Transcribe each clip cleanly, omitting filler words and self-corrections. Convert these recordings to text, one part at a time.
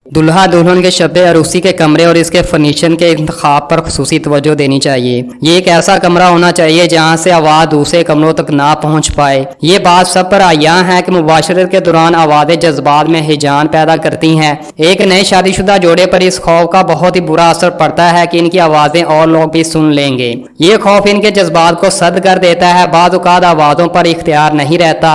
दुल्हा दुल्हन के शब अरूसी के कमरे और इसके फर्नीचर के इंतखाब पर खुसूसी तवज्जो देनी चाहिए। ये एक ऐसा कमरा होना चाहिए जहाँ से आवाज़ दूसरे कमरों तक ना पहुँच पाए। ये बात सब पर आया है कि मुबाशरत के दौरान आवाज़ें जज्बात में हिजान पैदा करती हैं। एक नए शादीशुदा जोड़े पर इस खौफ का बहुत ही बुरा असर पड़ता है कि इनकी आवाज़ें और लोग भी सुन लेंगे। ये खौफ इनके जज्बात को सद कर देता है। बाज़ औक़ात आवाज़ों पर इख्तियार नहीं रहता।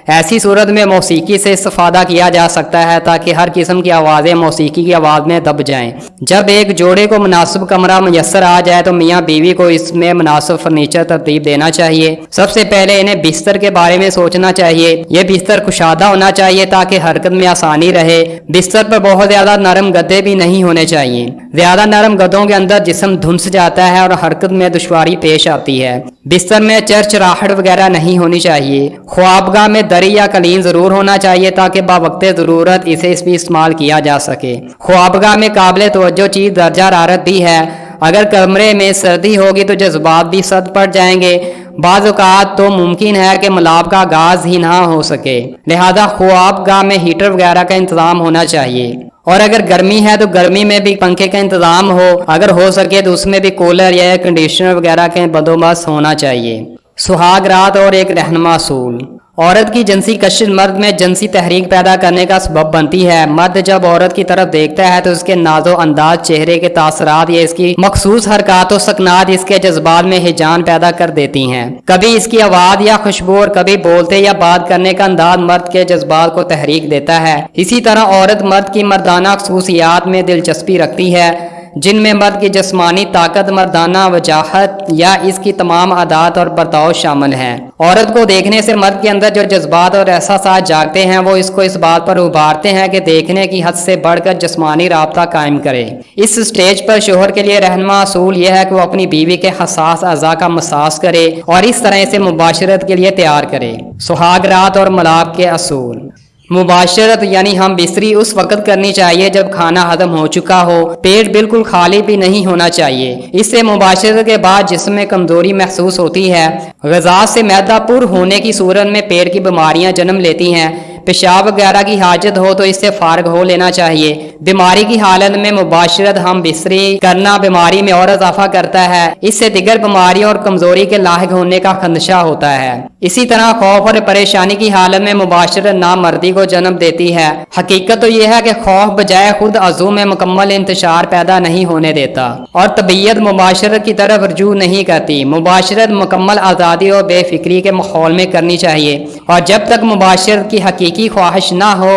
ऐसी सूरत में मौसीकी से इस्तेफादा किया जा सकता है ताकि हर किस्म की आवाज़ें मौसीकी की आवाज़ में दब जाएं। जब एक जोड़े को मुनासिब कमरा मुयस्सर आ जाए तो मियाँ बीवी को इसमें मुनासिब फर्नीचर तरतीब देना चाहिए। सबसे पहले इन्हें बिस्तर के बारे में सोचना चाहिए। यह बिस्तर कुशादा होना चाहिए ताकि हरकत में आसानी रहे। बिस्तर पर बहुत ज़्यादा नरम गद्दे भी नहीं होने चाहिए। ज़्यादा नरम गद्दों के अंदर जिस्म धुंस जाता है और हरकत में दुश्वारी पेश आती है। बिस्तर में चरचराहट वगैरह नहीं होनी चाहिए। ख्वाबगाह में दरी या कलीन जरूर होना चाहिए ताकि बावक्ते ज़रूरत इसे भी इस्तेमाल किया जा सके। ख्वाबगाह में काबिल तवज्जो चीज़ दर्जा हरारत भी है। अगर कमरे में सर्दी होगी तो जज्बात भी सद पड़ जाएंगे। बाज़ औक़ात तो मुमकिन है कि मलाब का आगाज ही ना हो सके, लिहाजा ख्वाबगाह में हीटर वगैरह का इंतजाम होना चाहिए। और अगर गर्मी है तो गर्मी में भी पंखे का इंतजाम हो। अगर हो सके तो उसमें भी कूलर या कंडीशनर वगैरह का बंदोबस्त होना चाहिए। सुहाग रात और एक रहनुमा असूल। औरत की जिनसी कशिश मर्द में जिनसी तहरीक पैदा करने का सबब बनती है। मर्द जब औरत की तरफ देखता है तो उसके नाजो अंदाज, चेहरे के तासरात या इसकी मखसूस हरकत और सकनात इसके जज्बात में हिजान पैदा कर देती हैं। कभी इसकी आवाज़ या खुशबू और कभी बोलते या बात करने का अंदाज मर्द के जज्बात को तहरीक देता है। इसी तरह औरत मर्द की मर्दाना खसूसियात में दिलचस्पी रखती है, जिनमें मर्द की जिस्मानी ताकत, मर्दाना वजाहत या इसकी तमाम आदात और बर्ताव शामिल हैं। औरत को देखने से मर्द के अंदर जो जज्बात और एहसास जागते हैं वो इसको इस बात पर उभारते हैं कि देखने की हद से बढ़कर जिस्मानी राब्ता कायम करे। इस स्टेज पर शोहर के लिए रहनुमा असूल यह है कि वो अपनी बीवी के हसास अज़ा का मसाज करे और इस तरह से मुबाशरत के लिए तैयार करे। सुहाग रात और मलाब के असूल। मुबाशरत यानी हम बिस्तरी उस वक्त करनी चाहिए जब खाना हजम हो चुका हो, पेट बिल्कुल खाली भी नहीं होना चाहिए। इससे मुबाशरत के बाद जिस्म में कमजोरी महसूस होती है। ग़िज़ा से मैदा पुर होने की सूरत में पेट की बीमारियां जन्म लेती हैं। पेशाब वगैरह की हाजत हो तो इससे फारग हो लेना चाहिए। बीमारी की हालत में मुबाशरत हम बिस्तरी करना बीमारी में और इजाफा करता है। इससे दिगर बीमारियों और कमजोरी के लाहिक होने का खदशा होता है। इसी तरह खौफ और परेशानी की हालत में मुबाशरत नामर्दी को जन्म देती है। हकीकत तो यह है कि खौफ बजाय खुद अज़ू में मुकम्मल इंतशार पैदा नहीं होने देता और तबीयत मुबाशरत की तरफ रुजू नहीं करती। मुबाशरत मुकम्मल आज़ादी और बेफिक्री के माहौल में करनी चाहिए और जब तक मुबाशरत की हकीकी ख्वाहिश ना हो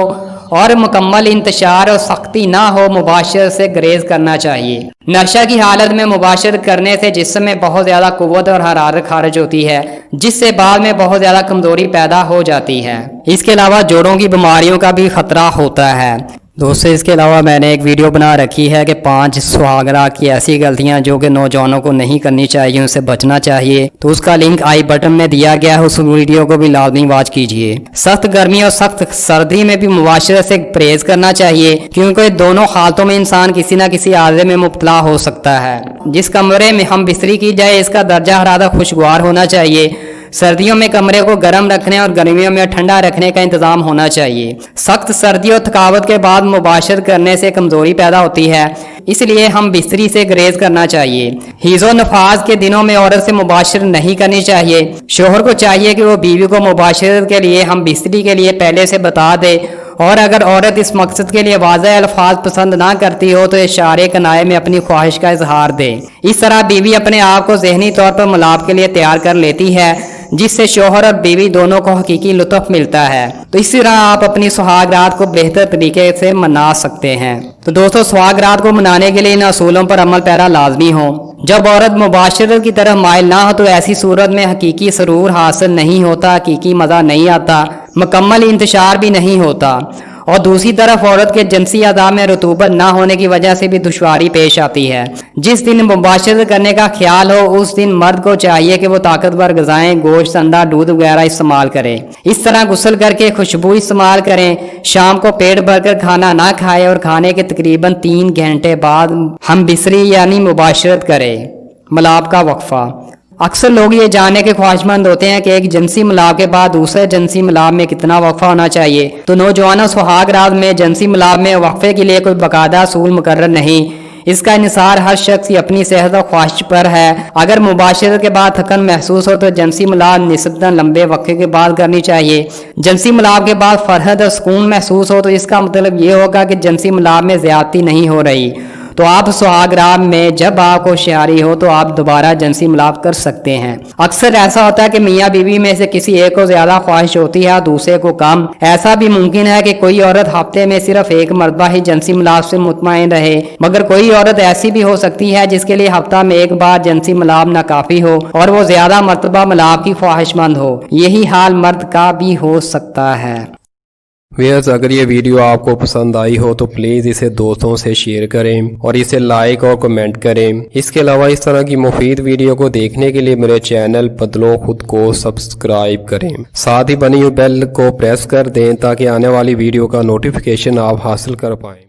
और मुकम्मल इंतशार और सख्ती ना हो, मुबाशरत से ग्रेज करना चाहिए। नशा की हालत में मुबाशरत करने से जिस्म में बहुत ज़्यादा कुव्वत और हरारत खारिज होती है, जिससे बाद में बहुत ज़्यादा कमज़ोरी पैदा हो जाती है। इसके अलावा जोड़ों की बीमारियों का भी खतरा होता है। दोस्तों, इसके अलावा मैंने एक वीडियो बना रखी है कि 5 सुहागरात की ऐसी गलतियां जो कि नौजवानों को नहीं करनी चाहिए, उनसे बचना चाहिए। तो उसका लिंक आई बटन में दिया गया है, उस वीडियो को भी लाजमी वॉच कीजिए। सख्त गर्मी और सख्त सर्दी में भी मुबाशरत से परहेज करना चाहिए, क्योंकि दोनों हालतों में इंसान किसी न किसी आर्जे में मुब्तला हो सकता है। जिस कमरे में हम बिस्तरी की जाए इसका दर्जा हरारत खुशगवार होना चाहिए। सर्दियों में कमरे को गर्म रखने और गर्मियों में ठंडा रखने का इंतजाम होना चाहिए। सख्त सर्दी और थकावट के बाद मुबाशरत करने से कमजोरी पैदा होती है, इसलिए हम बिस्तरी से ग्रेज करना चाहिए। हीज़ो नफाज के दिनों में औरत से मुबाशरत नहीं करनी चाहिए। शोहर को चाहिए कि वो बीवी को मुबाशरत के लिए हम बिस्तरी के लिए पहले से बता दे और अगर औरत इस मकसद के लिए वाज़ह अल्फाज पसंद ना करती हो तो इशारे कनाए में अपनी ख्वाहिश का इजहार दे। इस तरह बीवी अपने आप को ज़हनी तौर पर मुलाब के लिए तैयार कर लेती है, जिससे शोहर और बीवी दोनों को हकीकी लुत्फ मिलता है। तो इसी तरह आप अपनी सुहाग रात को बेहतर तरीके से मना सकते हैं। तो दोस्तों, सुहाग रात को मनाने के लिए इन असूलों पर अमल पैरा लाजमी हो। जब औरत मुबाशरत की तरफ माइल ना हो तो ऐसी सूरत में हकीकी सरूर हासिल नहीं होता, हकीकी मज़ा नहीं आता, मुकम्मल इंतशार भी नहीं होता और दूसरी तरफ औरत के जिनसी अदा में रतूबत ना होने की वजह से भी दुश्वारी पेश आती है। जिस दिन मुबाशरत करने का ख्याल हो उस दिन मर्द को चाहिए कि वो ताकतवर ग़िज़ाएं, गोश्त, अंडा, दूध वगैरह इस्तेमाल करें। इस तरह गुस्ल करके खुशबू इस्तेमाल करें। शाम को पेट भरकर खाना ना खाएं और खाने के तकरीबन 3 घंटे बाद हम बिस्तरी यानी मुबाशरत करें। मलाब का वक्फा। अक्सर लोग ये जानने के ख्वाहिशमंद होते हैं कि एक जिनसी मिलाप के बाद दूसरे जिनसी मिलाप में कितना वक्फा होना चाहिए। तो नौजवानों, सुहाग रात में जिनसी मिलाप में वक्फे के लिए कोई बाकायदा असूल मुकर्रर नहीं। इसका इन्हिसार हर शख्स की अपनी सेहत और ख्वाहिश पर है। अगर मुबाशरत के बाद थकन महसूस हो तो जिनसी मिलाप निस्बतन लंबे वक्फे के बाद करनी चाहिए। जिनसी मिलाप के बाद फरहत और सुकून महसूस हो तो इसका मतलब ये होगा कि जिनसी मिलाप में ज्यादती नहीं हो रही। तो आप सुहाग रात में जब आपको होशियारी हो तो आप दोबारा जिनसी मिलाप कर सकते हैं। अक्सर ऐसा होता है कि मियाँ बीवी में से किसी एक को ज्यादा ख्वाहिश होती है, दूसरे को कम। ऐसा भी मुमकिन है कि कोई औरत हफ्ते में सिर्फ एक मरतबा ही जिनसी मिलाप से मुतमईन रहे, मगर कोई औरत ऐसी भी हो सकती है जिसके लिए हफ्ता में एक बार जिनसी मिलाप नाकाफी हो और वो ज्यादा मरतबा मिलाप की ख्वाहिशमंद हो। यही हाल मर्द का भी हो सकता है। व्यूअर्स, अगर ये वीडियो आपको पसंद आई हो तो प्लीज़ इसे दोस्तों से शेयर करें और इसे लाइक और कमेंट करें। इसके अलावा इस तरह की मुफीद वीडियो को देखने के लिए मेरे चैनल बदलो खुद को सब्सक्राइब करें। साथ ही बनी हुई बेल को प्रेस कर दें ताकि आने वाली वीडियो का नोटिफिकेशन आप हासिल कर पाएं।